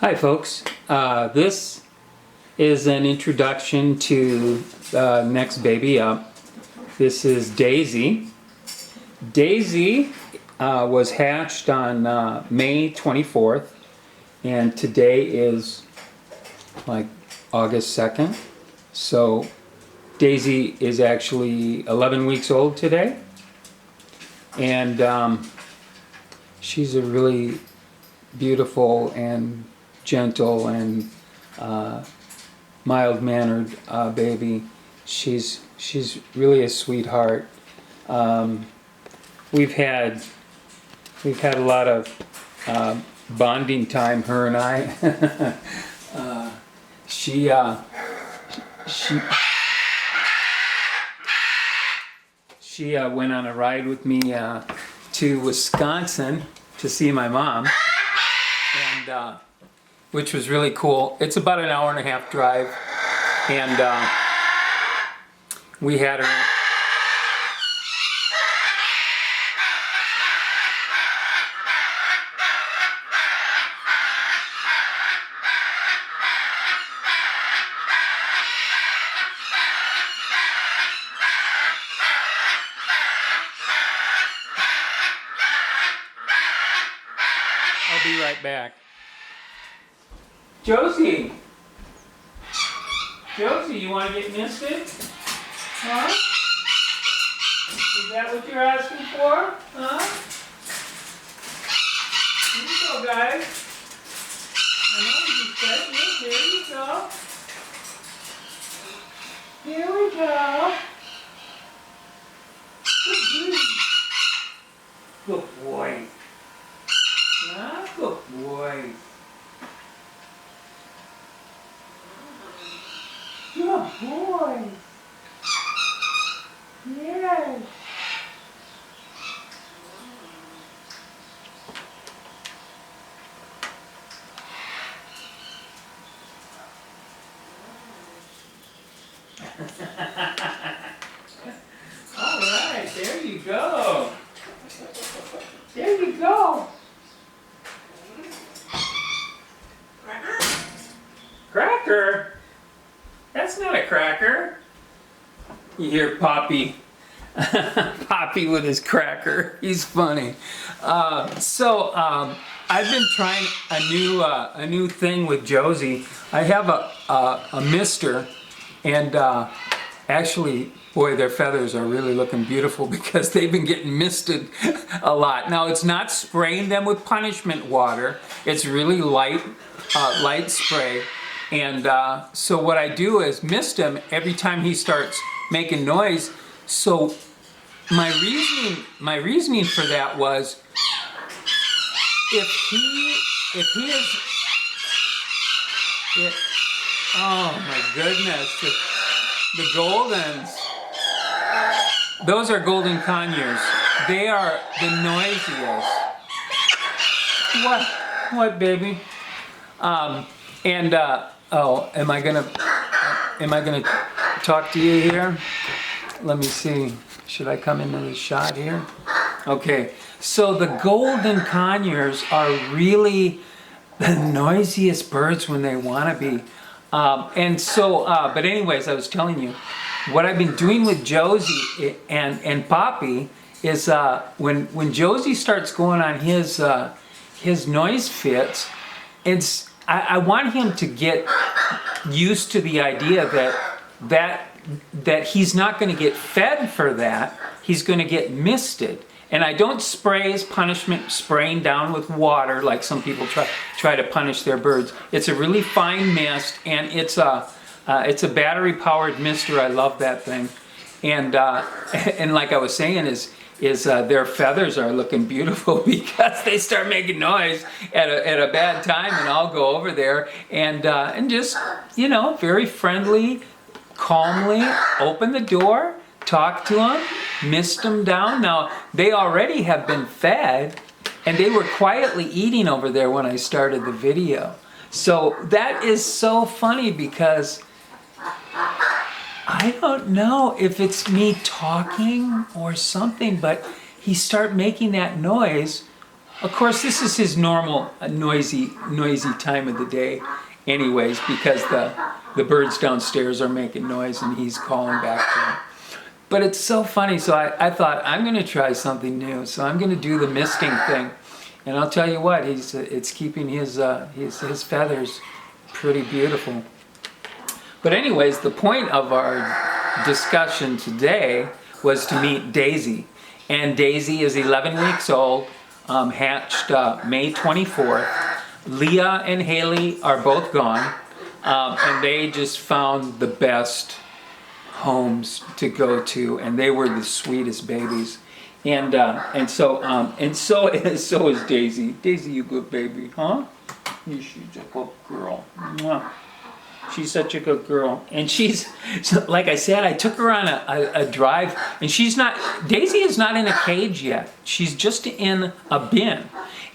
Hi folks, this is an introduction to the next baby up. This is Daisy. Daisy was hatched on May 24th and today is like August 2nd. So Daisy is actually 11 weeks old today, and she's a really beautiful and gentle and mild-mannered baby. She's really a sweetheart. We've had a lot of bonding time, her and I. She went on a ride with me to Wisconsin to see my mom, and which was really cool. It's about an hour and a half drive, and we had her. I'll be right back. Josie! Josie, you want to get misted? Huh? Is that what you're asking for? Huh? Here you go, guys. I know what you said. Here you go. Here we go. Good boy. Huh? Good boy. Good boy. Yes. All right, there you go. There you go. Cracker? That's not a cracker. You hear Poppy. Poppy with his cracker. He's funny. I've been trying a new thing with Josie. I have a mister, and actually, boy, their feathers are really looking beautiful because they've been getting misted a lot. Now, it's not spraying them with punishment water. It's really light spray. And so what I do is mist him every time he starts making noise. So my reasoning for that was if he is oh my goodness, the Goldens, those are golden conures. They are the noisiest. What baby? Oh, am I gonna talk to you here? Let me see. Should I come into the shot here? Okay. So the golden conures are really the noisiest birds when they want to be. But anyways, I was telling you, what I've been doing with Josie and Poppy is when Josie starts going on his noise fits, I want him to get used to the idea that he's not going to get fed for that. He's going to get misted. And I don't spray as punishment, spraying down with water like some people try to punish their birds. It's a really fine mist, and it's a battery-powered mister. I love that thing. And like I was saying, is their feathers are looking beautiful because they start making noise at a bad time, and I'll go over there and just, very friendly, calmly open the door, talk to them, mist them down. Now, they already have been fed, and they were quietly eating over there when I started the video. So that is so funny because I don't know if it's me talking or something, but he started making that noise of course, this is his normal noisy time of the day anyways, because the birds downstairs are making noise and he's calling back to them. But it's so funny, so I thought, I'm going to try something new. So I'm going to do the misting thing. And I'll tell you what, it's keeping his feathers pretty beautiful. But anyways, the point of our discussion today was to meet Daisy. And Daisy is 11 weeks old, hatched May 24th. Leah and Haley are both gone, and they just found the best homes to go to, and they were the sweetest babies. And so is Daisy. Daisy, you good baby, huh? She's a good girl. Mwah. She's such a good girl. And she's, like I said, I took her on a drive, and Daisy is not in a cage yet. She's just in a bin.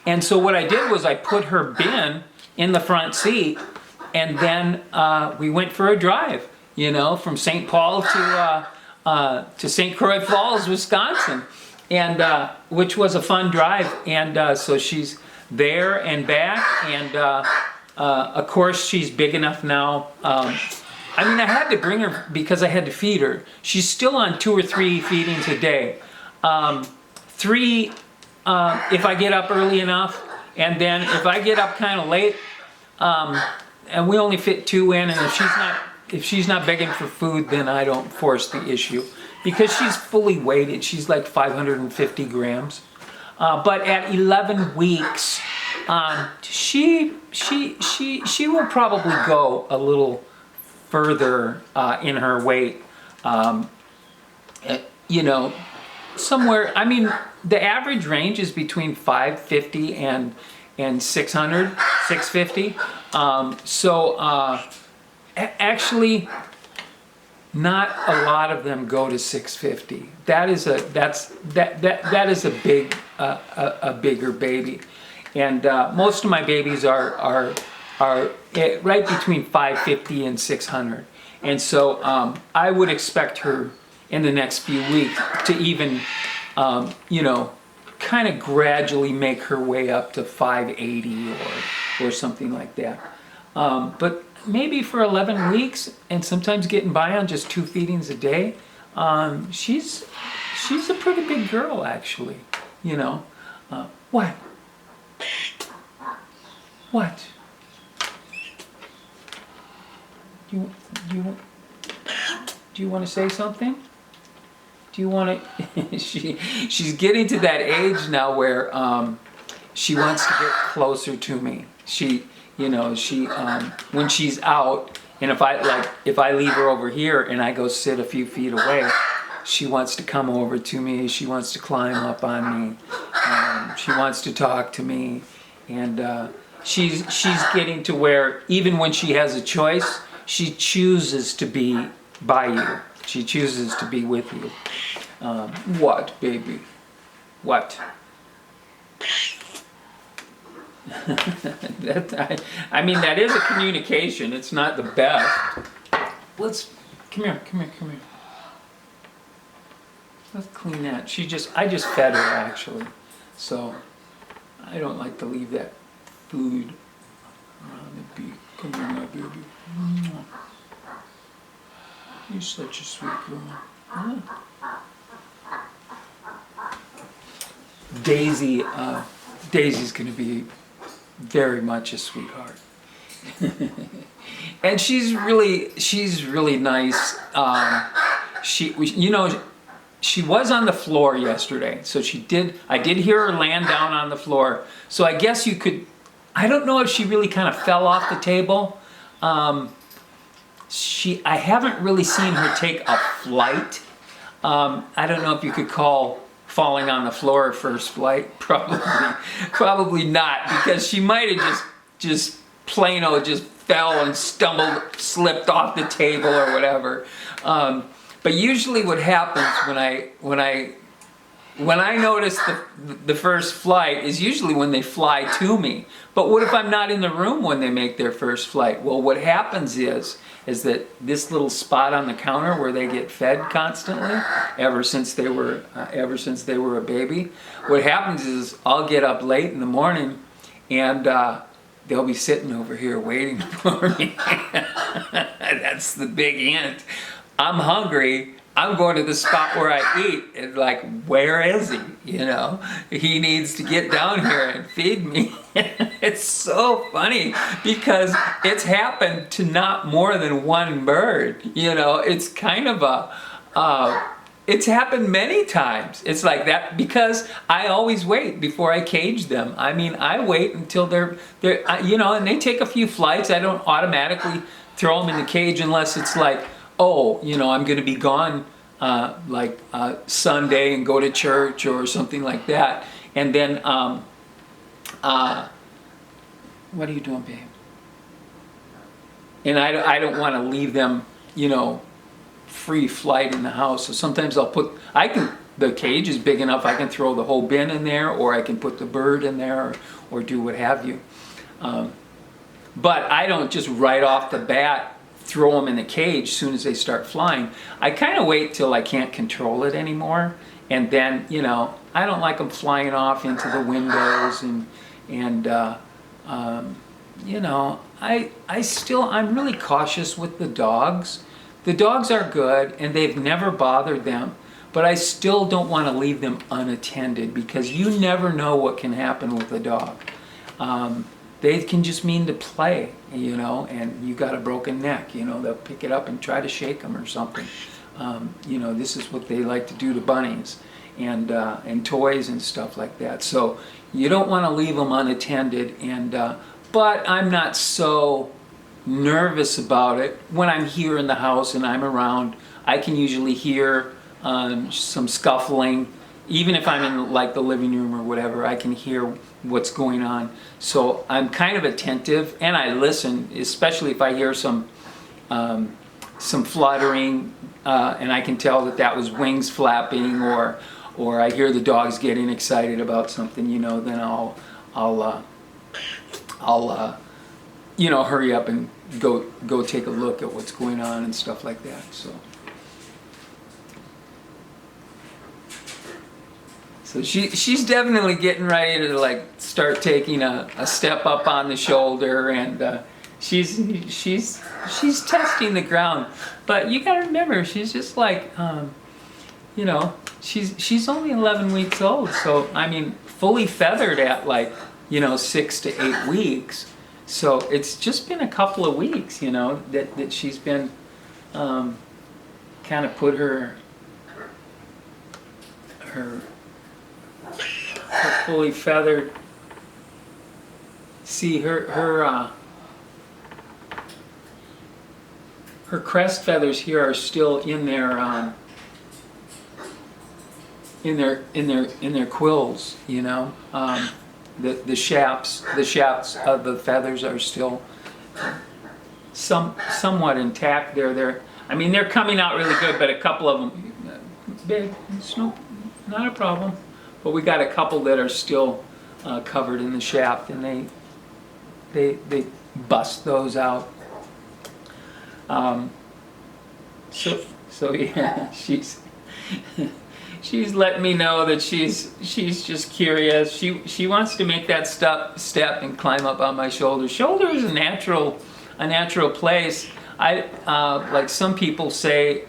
And so what I did was I put her bin in the front seat, and then we went for a drive, from St. Paul to St. Croix Falls, Wisconsin. And which was a fun drive, and so she's there and back, and of course she's big enough now. I had to bring her because I had to feed her. She's still on 2 or 3 feedings a day. 3 if I get up early enough, and then if I get up kind of late, and we only fit 2 in, and if she's not begging for food, then I don't force the issue. Because she's fully weighted, she's like 550 grams. But at 11 weeks, she will probably go a little further in her weight. Somewhere. The average range is between 550 and 600, 650. Actually, not a lot of them go to 650. That is a bigger baby, and most of my babies are right between 550 and 600, and so I would expect her in the next few weeks to even kind of gradually make her way up to 580 or something like that, but. Maybe for 11 weeks, and sometimes getting by on just 2 feedings a day, she's a pretty big girl, actually. What? What? Do you want to say something? Do you want to? She's getting to that age now where she wants to get closer to me. When she's out, and if I leave her over here and I go sit a few feet away, she wants to come over to me. She wants to climb up on me. She wants to talk to me, and she's getting to where even when she has a choice, she chooses to be by you. She chooses to be with you. What, baby? What? That is a communication. It's not the best. Come here. Let's clean that. I just fed her, actually, so I don't like to leave that food around the beak. Come here, my baby. You're such a sweet girl. Huh? Daisy's going to be very much a sweetheart. And she's really nice. She was on the floor yesterday, so I did hear her land down on the floor. So I guess I don't know if she really kind of fell off the table. I haven't really seen her take a flight. I don't know if you could call falling on the floor first flight. Probably not, because she might have just plain old just fell and slipped off the table or whatever. But usually what happens when I when I notice the first flight is usually when they fly to me. But what if I'm not in the room when they make their first flight? Well, what happens is that this little spot on the counter where they get fed constantly, ever since they were a baby, what happens is I'll get up late in the morning and they'll be sitting over here waiting for me. That's the big hint. I'm hungry. I'm going to the spot where I eat, and like, where is he? You know, he needs to get down here and feed me. It's so funny because it's happened to not more than one bird. You know, it's kind of it's happened many times. It's like that because I always wait before I cage them. I mean, I wait until they're you know, and they take a few flights. I don't automatically throw them in the cage unless it's like, oh, you know, I'm going to be gone Sunday and go to church or something like that. And then, what are you doing, babe? And I don't want to leave them, you know, free flight in the house. So sometimes the cage is big enough, I can throw the whole bin in there, or I can put the bird in there, or do what have you. But I don't just right off the bat throw them in the cage as soon as they start flying. I kind of wait till I can't control it anymore, and then, you know, I don't like them flying off into the windows and you know, I'm really cautious with the dogs. The dogs are good and they've never bothered them, but I still don't want to leave them unattended because you never know what can happen with a dog. They can just mean to play, you know, and you got a broken neck, you know, they'll pick it up and try to shake them or something. You know, this is what they like to do to bunnies and toys and stuff like that. So you don't want to leave them unattended, but I'm not so nervous about it. When I'm here in the house and I'm around, I can usually hear some scuffling. Even if I'm in like the living room or whatever, I can hear what's going on. So I'm kind of attentive and I listen, especially if I hear some fluttering and I can tell that was wings flapping, or I hear the dogs getting excited about something, you know, then I'll you know, hurry up and go take a look at what's going on and stuff like that. So she's definitely getting ready to like start taking a step up on the shoulder, and she's testing the ground. But you gotta remember, she's just like you know, she's only 11 weeks old. So I mean, fully feathered at like, you know, 6 to 8 weeks. So it's just been a couple of weeks, you know, that she's been kind of put her fully feathered. See, her crest feathers here are still in their quills, you know. The shafts of the feathers are still somewhat intact. I mean, they're coming out really good, but a couple of them, big, it's not a problem. But we got a couple that are still covered in the shaft, and they bust those out. So yeah, she's letting me know that she's just curious. She wants to make that step and climb up on my shoulder. Shoulder is a natural place. Like some people say.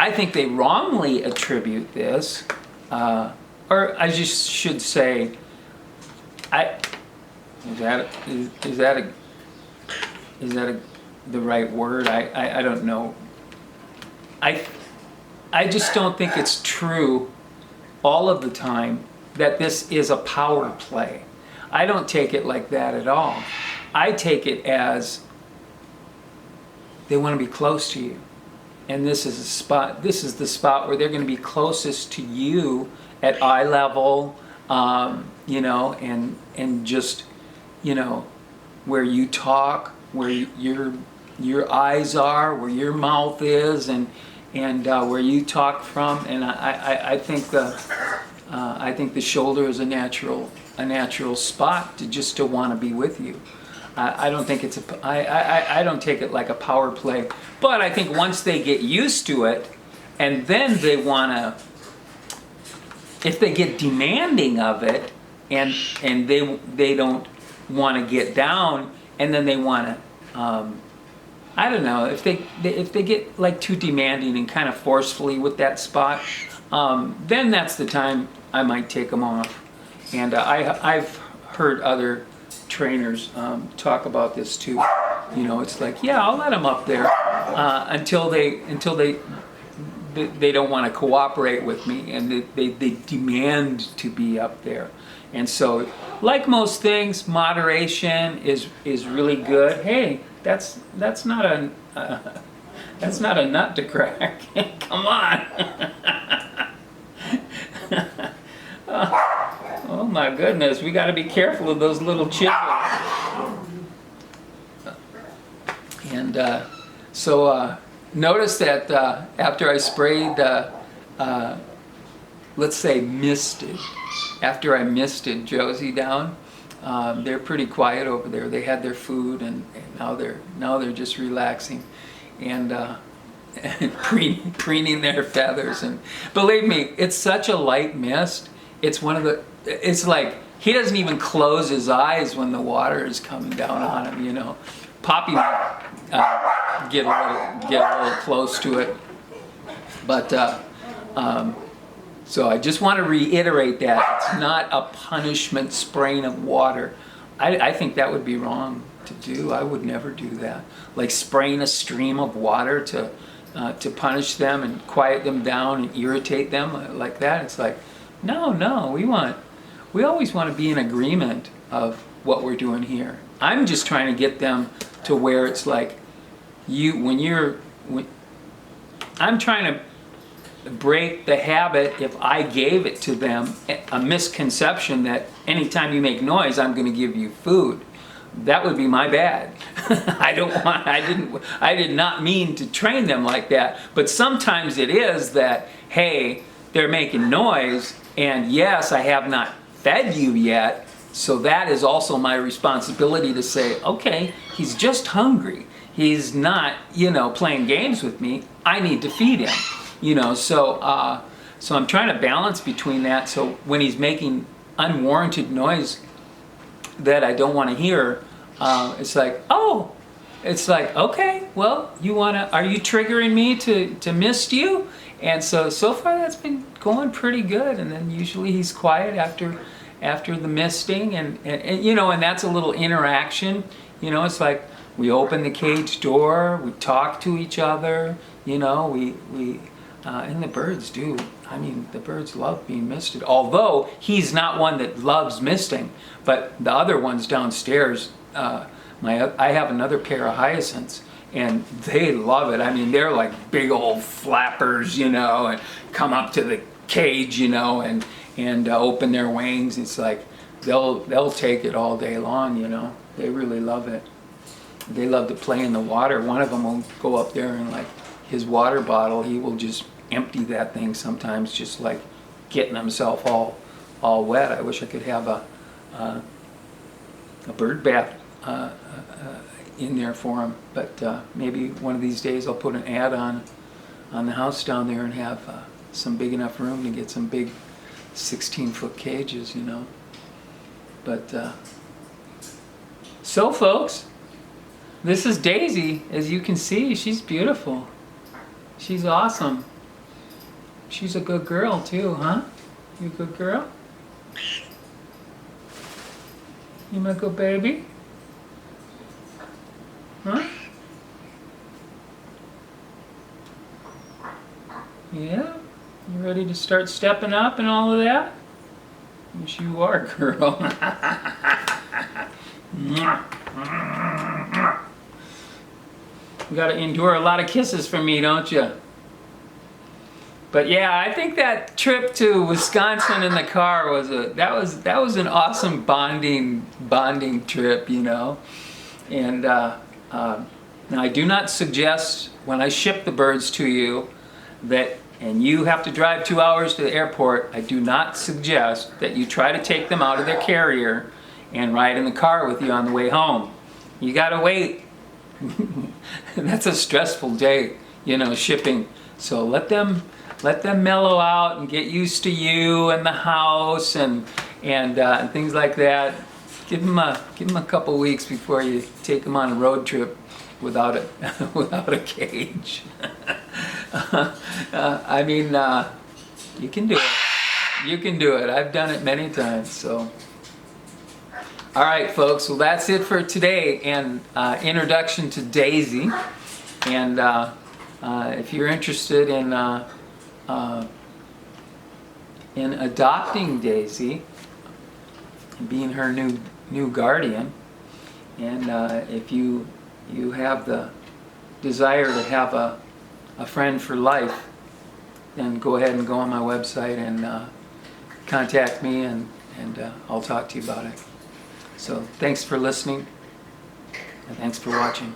I think they wrongly attribute this, or I just should say, is that the right word? I don't know. I just don't think it's true all of the time that this is a power play. I don't take it like that at all. I take it as they want to be close to you. And this is the spot where they're going to be closest to you at eye level, you know, and just, you know, where you talk, where your eyes are, where your mouth is, and and where you talk from, and I think the shoulder is a natural spot to want to be with you. I don't think I don't take it like a power play, but I think once they get used to it, and then they want to, if they get demanding of it, and they don't want to get down, and then they want to, I don't know, if they get like too demanding and kind of forcefully with that spot, then that's the time I might take them off. And I've heard other trainers talk about this too. You know, it's like, yeah, I'll let them up there until they don't want to cooperate with me, and they demand to be up there. And so, like most things, moderation is really good. Hey, that's not a that's not a nut to crack. Come on. Oh my goodness, we got to be careful of those little chickens. And so notice that after I sprayed, let's say misted, after I misted Josie down, they're pretty quiet over there. They had their food, and now they're just relaxing and preening their feathers. And believe me, it's such a light mist. It's like he doesn't even close his eyes when the water is coming down on him. You know, Poppy might get a little close to it, but so I just want to reiterate that it's not a punishment spraying of water. I think that would be wrong to do. I would never do that. Like spraying a stream of water to punish them and quiet them down and irritate them like that. It's like, no, we always want to be in agreement of what we're doing here. I'm just trying to get them to where it's like, I'm trying to break the habit, if I gave it to them, a misconception that anytime you make noise, I'm going to give you food. That would be my bad. I did not mean to train them like that. But sometimes it is that, hey, they're making noise, and yes, I have not fed you yet, so that is also my responsibility to say, okay, he's just hungry. He's not, playing games with me. I need to feed him, so I'm trying to balance between that. So when he's making unwarranted noise that I don't want to hear, it's like, okay, well, are you triggering me to mist you? And so far that's been going pretty good. And then usually he's quiet after the misting, and that's a little interaction. It's like we open the cage door, we talk to each other, and the birds do. I mean, the birds love being misted. Although he's not one that loves misting, but the other ones downstairs, I have another pair of hyacinths, and they love it. I mean, they're like big old flappers, and come up to the cage, and open their wings. It's like they'll take it all day long, They really love it. They love to play in the water. One of them will go up there and like his water bottle, he will just empty that thing sometimes, just like getting himself all wet. I wish I could have a bird bath in there for him, but maybe one of these days I'll put an ad on the house down there and have some big enough room to get some big 16-foot cages, But so folks, this is Daisy. As you can see, she's beautiful. She's awesome. She's a good girl too, huh? You a good girl? You my good baby? Huh? Yeah? You ready to start stepping up and all of that? Yes, you are, girl. You gotta endure a lot of kisses from me, don't you? But yeah, I think that trip to Wisconsin in the car was an awesome bonding trip, And now I do not suggest when I ship the birds to you and you have to drive 2 hours to the airport, I do not suggest that you try to take them out of their carrier and ride in the car with you on the way home. You gotta wait. That's a stressful day, shipping. So let them mellow out and get used to you and the house and things like that. Give them a couple weeks before you take them on a road trip without a cage. You can do it. You can do it. I've done it many times. So, all right, folks. Well, that's it for today, and introduction to Daisy. And if you're interested in adopting Daisy and being her new guardian, and if you have the desire to have a friend for life, then go ahead and go on my website and contact me, and I'll talk to you about it. So thanks for listening, and thanks for watching.